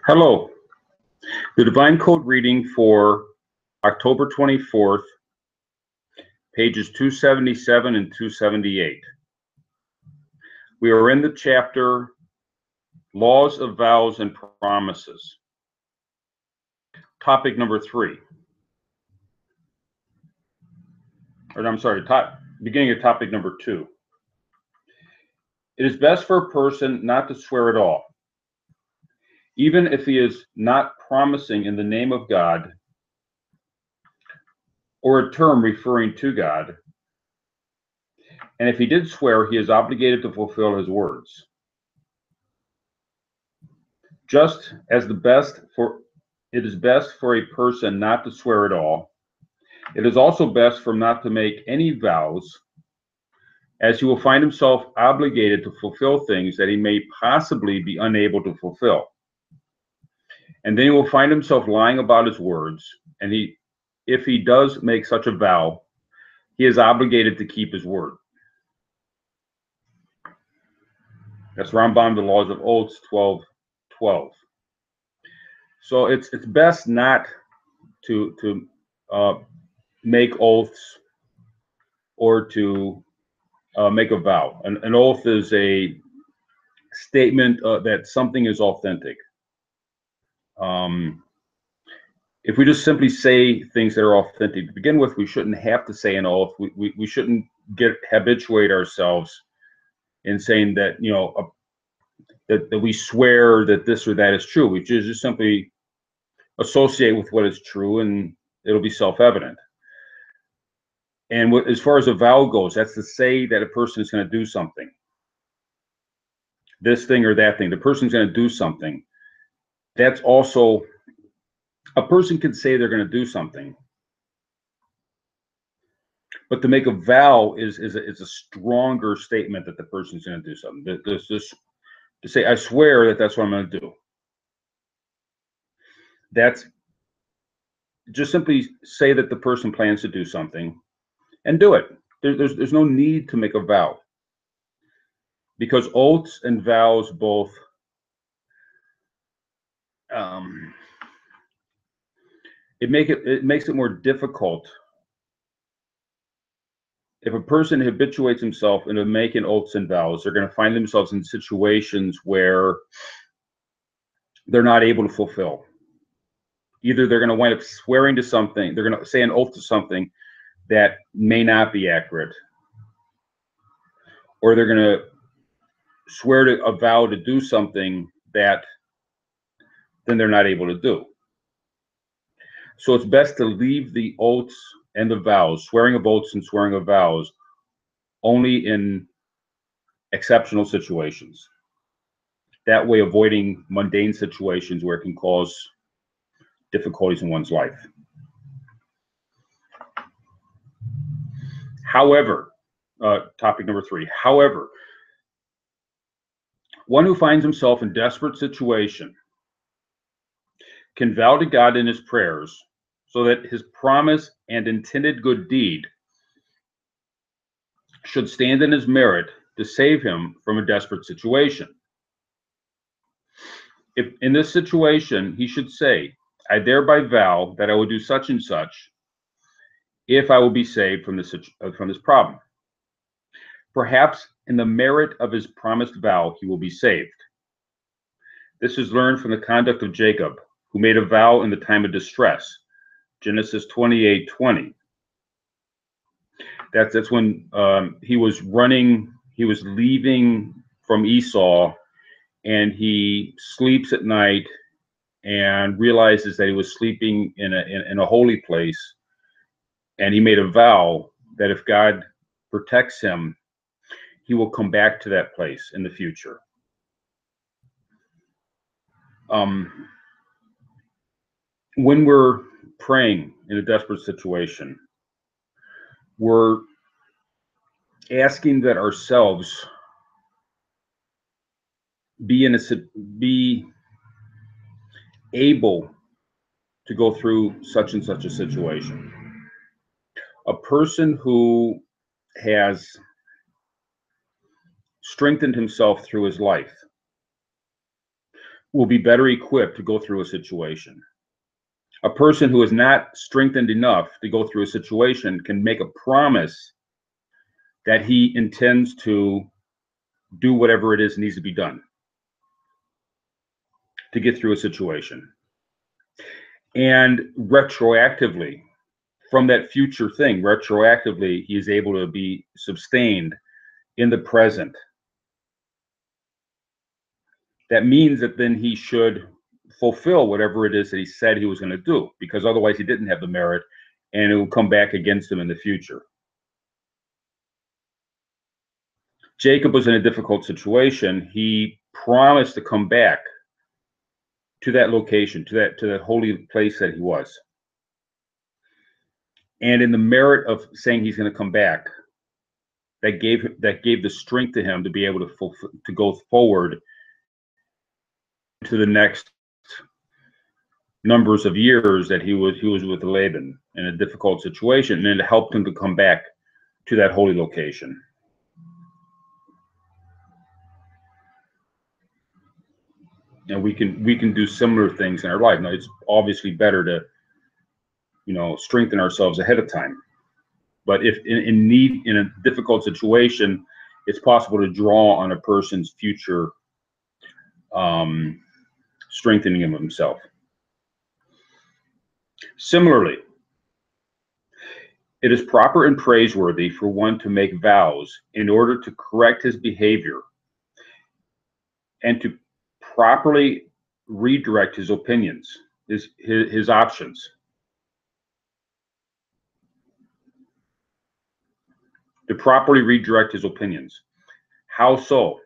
Hello. The Divine Code reading for October 24th, pages 277 and 278. We are in the chapter Laws of Vows and Promises. Topic number 3. Beginning of topic number 2. It is best for a person not to swear at all, even if he is not promising in the name of God or a term referring to God. And if he did swear, he is obligated to fulfill his words. Just as it is best for a person not to swear at all, it is also best for him not to make any vows, as he will find himself obligated to fulfill things that he may possibly be unable to fulfill. And then he will find himself lying about his words, and if he does make such a vow, he is obligated to keep his word. That's Rambam, The Laws of Oaths 12:12. So it's best not to make oaths or to make a vow. An oath is a statement that something is authentic. If we just simply say things that are authentic to begin with, we shouldn't have to say an oath. We shouldn't habituate ourselves in saying that, that we swear that this or that is true. We just simply associate with what is true, and it'll be self-evident. And as far as a vow goes, that's to say that a person is going to do something. This thing or that thing. The person's going to do something. That's also, a person can say they're going to do something, but to make a vow is a stronger statement that the person's going to do something. To say, I swear that that's what I'm going to do. That's just simply say that the person plans to do something and do it. There's no need to make a vow, because oaths and vows both it makes it more difficult. If a person habituates himself into making oaths and vows, they're going to find themselves in situations where they're not able to fulfill. Either they're going to wind up swearing to something, they're going to say an oath to something that may not be accurate, or they're going to swear to a vow to do something that then they're not able to do. So it's best to leave the oaths and the vows, swearing of oaths and swearing of vows, only in exceptional situations. That way, avoiding mundane situations where it can cause difficulties in one's life. However, topic number 3, however, one who finds himself in desperate situation can vow to God in his prayers so that his promise and intended good deed should stand in his merit to save him from a desperate situation. If in this situation he should say, I thereby vow that I will do such and such if I will be saved from this problem. Perhaps in the merit of his promised vow he will be saved. This is learned from the conduct of Jacob, who made a vow in the time of distress, Genesis 28:20. That's when he was leaving from Esau, and he sleeps at night and realizes that he was sleeping in a holy place, and he made a vow that if God protects him, he will come back to that place in the future. When we're praying in a desperate situation, we're asking that ourselves be able to go through such and such a situation. A person who has strengthened himself through his life, will be better equipped to go through a situation. A person who is not strengthened enough to go through a situation can make a promise that he intends to do whatever it is needs to be done to get through a situation. And retroactively, from that future thing, retroactively, he is able to be sustained in the present. That means that then he should fulfill whatever it is that he said he was going to do, because otherwise he didn't have the merit and it will come back against him in the future. Jacob was in a difficult situation. He promised to come back to that location, to that holy place that he was. And in the merit of saying he's going to come back, that gave the strength to him to be able to go forward to the next numbers of years that he was with Laban in a difficult situation, and it helped him to come back to that holy location. And we can do similar things in our life. Now, it's obviously better to, strengthen ourselves ahead of time. But if in need, in a difficult situation, it's possible to draw on a person's future strengthening of himself. Similarly, it is proper and praiseworthy for one to make vows in order to correct his behavior and to properly redirect his opinions, his options. To properly redirect his opinions. How so?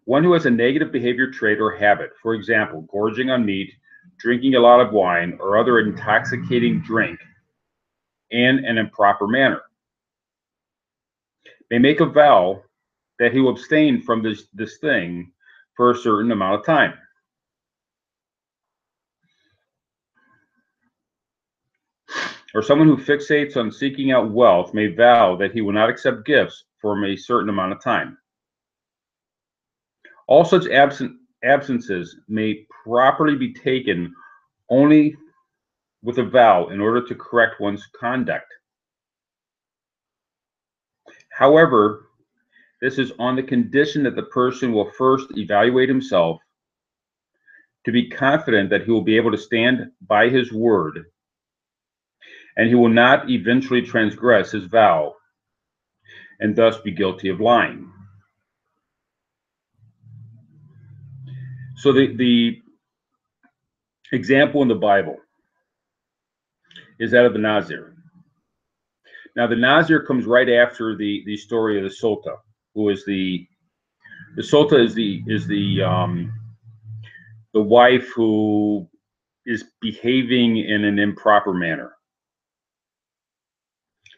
One who has a negative behavior trait or habit, for example, gorging on meat, drinking a lot of wine, or other intoxicating drink in an improper manner, may make a vow that he will abstain from this thing for a certain amount of time. Or someone who fixates on seeking out wealth may vow that he will not accept gifts for a certain amount of time. All such absences may properly be taken only with a vow in order to correct one's conduct. However, this is on the condition that the person will first evaluate himself to be confident that he will be able to stand by his word and he will not eventually transgress his vow and thus be guilty of lying. So the example in the Bible is that of the Nazir. Now the Nazir comes right after the story of the Sulta, who is the Sulta is the wife who is behaving in an improper manner.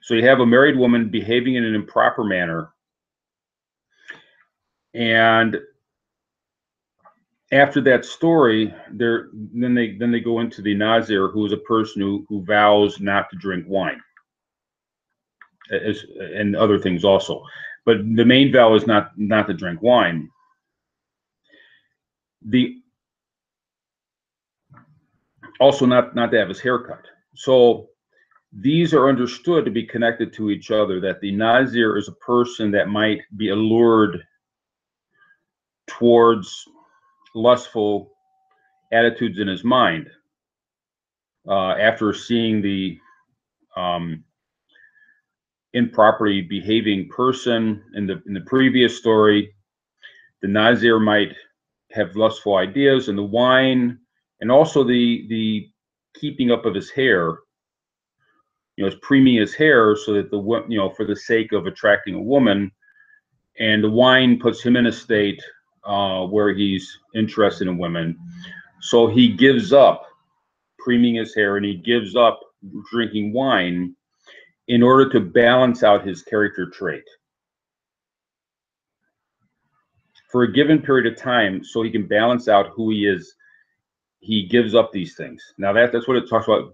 So you have a married woman behaving in an improper manner, and after that story, then they go into the Nazir, who is a person who vows not to drink wine, and other things also. But the main vow is not to drink wine. Also not to have his hair cut. So these are understood to be connected to each other, that the Nazir is a person that might be allured towards lustful attitudes in his mind after seeing the improperly behaving person in the previous story. The Nazir might have lustful ideas, and the wine, and also the keeping up of his hair, is preening his hair so that for the sake of attracting a woman, and the wine puts him in a state where he's interested in women. So he gives up preening his hair and he gives up drinking wine in order to balance out his character trait for a given period of time, so he can balance out who he is. He gives up these things. Now that's what it talks about,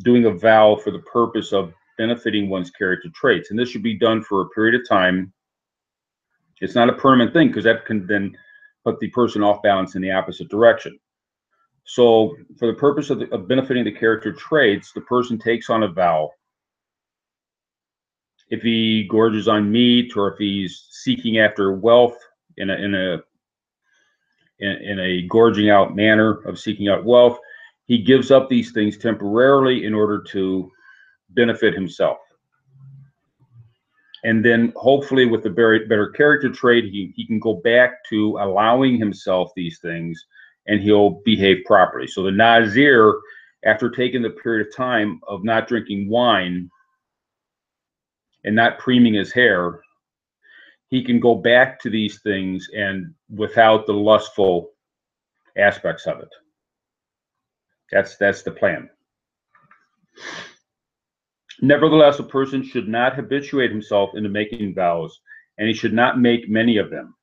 doing a vow for the purpose of benefiting one's character traits. And this should be done for a period of time. It's not a permanent thing, because that can then but the person off balance in the opposite direction. So for the purpose of benefiting the character traits, the person takes on a vow. If he gorges on meat, or if he's seeking after wealth in a gorging out manner of seeking out wealth, he gives up these things temporarily in order to benefit himself. And then hopefully with the better character trait, he can go back to allowing himself these things, and he'll behave properly. So the Nazir, after taking the period of time of not drinking wine and not preening his hair, he can go back to these things and without the lustful aspects of it. That's the plan. Nevertheless, a person should not habituate himself into making vows, and he should not make many of them.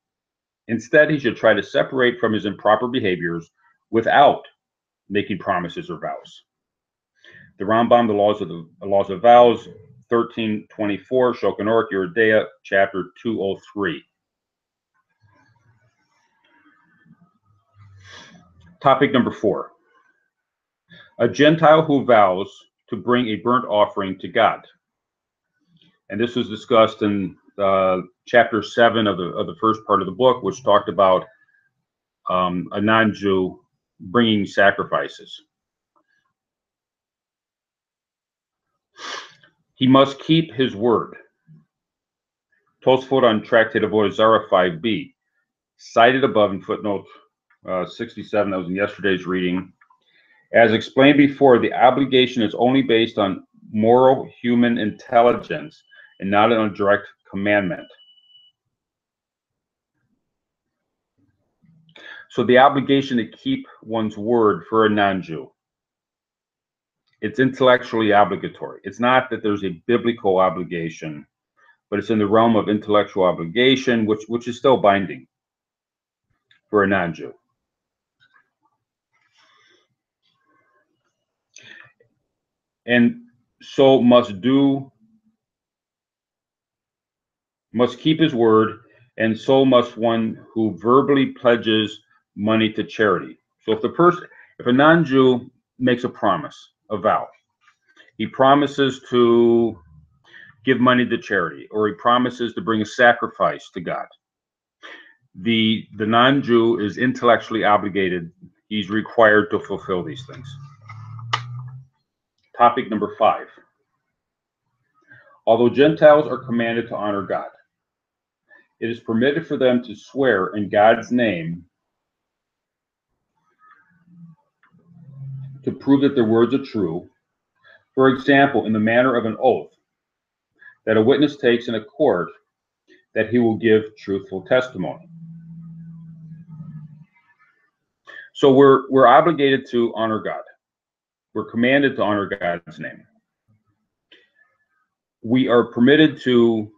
Instead, he should try to separate from his improper behaviors without making promises or vows. The Rambam, the Laws of Vows, 1324, Shulchan Aruch Yoreh De'ah, chapter 203. Topic number 4. A Gentile who vows to bring a burnt offering to God. And this was discussed in chapter 7 of the first part of the book, which talked about a non-Jew bringing sacrifices. He must keep his word. Tosfot on Tractate Avodah Zarah 5b, cited above in footnote 67, that was in yesterday's reading. As explained before, the obligation is only based on moral human intelligence and not on a direct commandment. So the obligation to keep one's word for a non-Jew, it's intellectually obligatory. It's not that there's a biblical obligation, but it's in the realm of intellectual obligation, which is still binding for a non-Jew. And so must keep his word, and so must one who verbally pledges money to charity. So if a non-Jew makes a promise, a vow, he promises to give money to charity, or he promises to bring a sacrifice to God, the non-Jew is intellectually obligated. He's required to fulfill these things. Topic number 5. Although Gentiles are commanded to honor God, it is permitted for them to swear in God's name to prove that their words are true. For example, in the manner of an oath that a witness takes in a court that he will give truthful testimony. So we're obligated to honor God. We're commanded to honor God's name. We are permitted to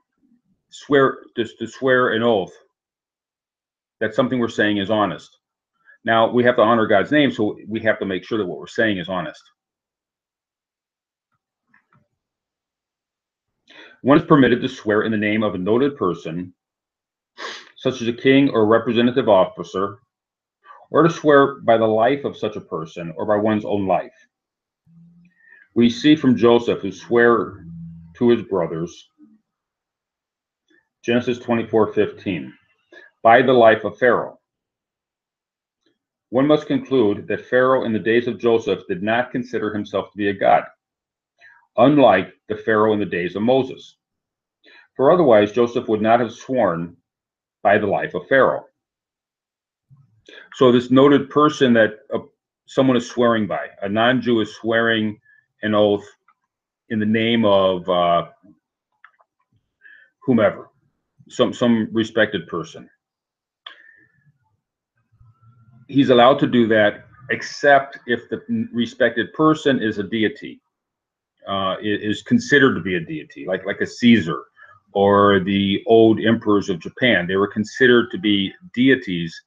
swear an oath that something we're saying is honest. Now, we have to honor God's name, so we have to make sure that what we're saying is honest. One is permitted to swear in the name of a noted person, such as a king or a representative officer, or to swear by the life of such a person or by one's own life. We see from Joseph, who swore to his brothers, Genesis 24:15, by the life of Pharaoh. One must conclude that Pharaoh in the days of Joseph did not consider himself to be a god, unlike the Pharaoh in the days of Moses. For otherwise, Joseph would not have sworn by the life of Pharaoh. So this noted person that someone is swearing by, a non-Jew is swearing an oath in the name of whomever, some respected person. He's allowed to do that, except if the respected person is a deity, is considered to be a deity, like a Caesar or the old emperors of Japan. They were considered to be deities,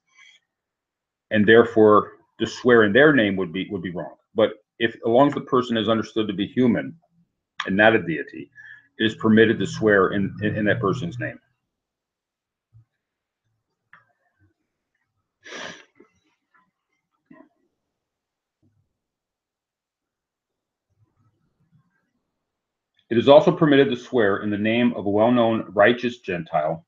and therefore to swear in their name would be wrong. But as long as the person is understood to be human and not a deity, it is permitted to swear in that person's name. It is also permitted to swear in the name of a well-known righteous Gentile,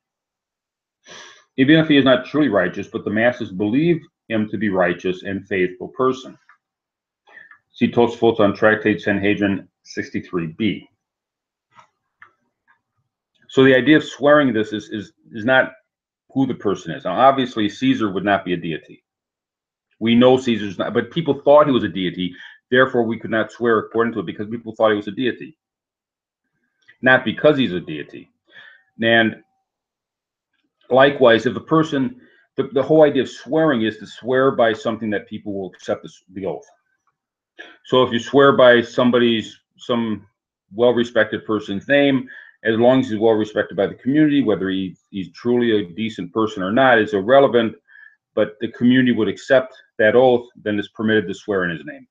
even if he is not truly righteous, but the masses believe him to be righteous and faithful person. See Tosfot on Tractate Sanhedrin 63b. So the idea of swearing this is not who the person is. Now, obviously, Caesar would not be a deity. We know Caesar's not, but people thought he was a deity. Therefore, we could not swear according to it because people thought he was a deity, not because he's a deity. And likewise, if a person, the whole idea of swearing is to swear by something that people will accept the oath. So if you swear by some well-respected person's name, as long as he's well-respected by the community, whether he's truly a decent person or not is irrelevant, but the community would accept that oath, then it's permitted to swear in his name.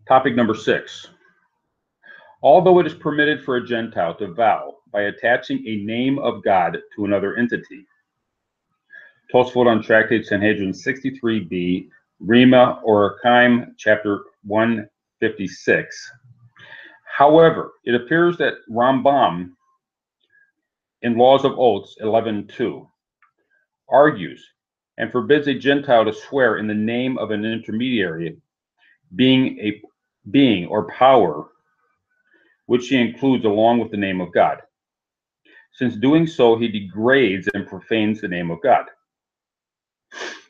Topic number 6. Although it is permitted for a Gentile to vow by attaching a name of God to another entity. Tosfot on Tractate Sanhedrin 63b, Rima or Chaim, chapter 156. However, it appears that Rambam in Laws of Oaths 11.2 argues and forbids a Gentile to swear in the name of an intermediary, being or power, which he includes along with the name of God. Since doing so, he degrades and profanes the name of God.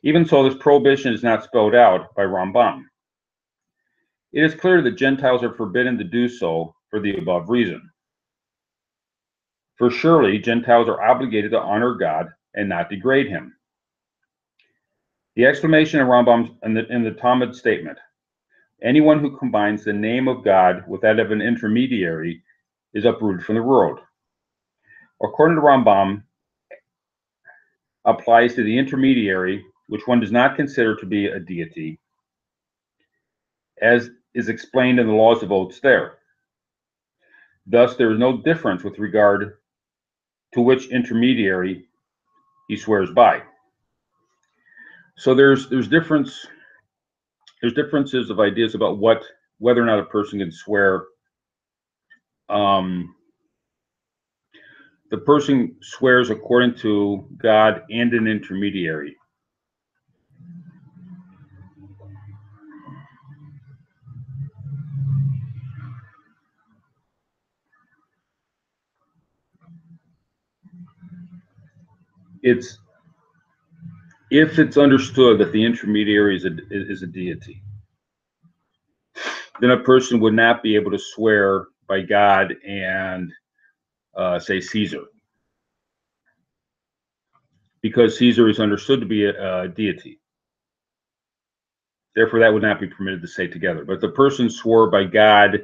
Even so, this prohibition is not spelled out by Rambam. It is clear that Gentiles are forbidden to do so for the above reason. For surely, Gentiles are obligated to honor God and not degrade him. The explanation in Rambam's in the Talmud statement, anyone who combines the name of God with that of an intermediary is uprooted from the world. According to Rambam, applies to the intermediary, which one does not consider to be a deity, as is explained in the Laws of Oaths there. Thus, there is no difference with regard to which intermediary he swears by. So there's differences of ideas about whether or not a person can swear. The person swears according to God and an intermediary. If it's understood that the intermediary is a deity, then a person would not be able to swear by God and say Caesar, because Caesar is understood to be a deity. Therefore, that would not be permitted to say together. But the person swore by God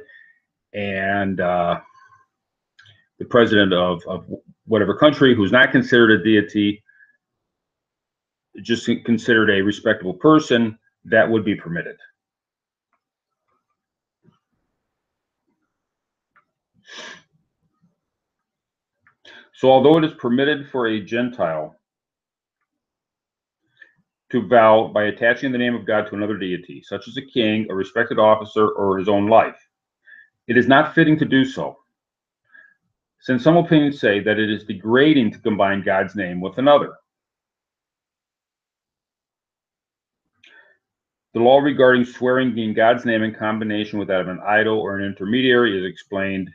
and the president of whatever country who's not considered a deity, just considered a respectable person, that would be permitted. So although it is permitted for a Gentile to vow by attaching the name of God to another deity, such as a king, a respected officer, or his own life, it is not fitting to do so, since some opinions say that it is degrading to combine God's name with another. The law regarding swearing in God's name in combination with that of an idol or an intermediary is explained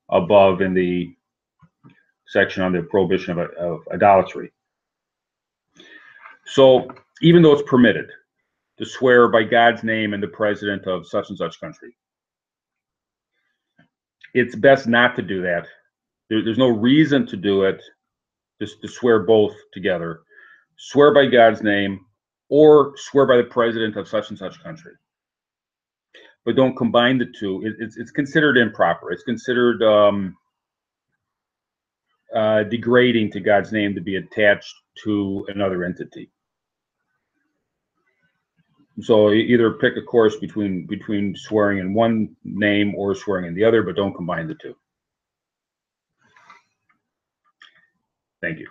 above in the section on the prohibition of idolatry. So even though it's permitted to swear by God's name and the president of such and such country, it's best not to do that. There's no reason to do it, just to swear both together. Swear by God's name or swear by the president of such and such country. But don't combine the two. It's considered improper. It's considered degrading to God's name to be attached to another entity. So either pick a course between swearing in one name or swearing in the other, but don't combine the two. Thank you.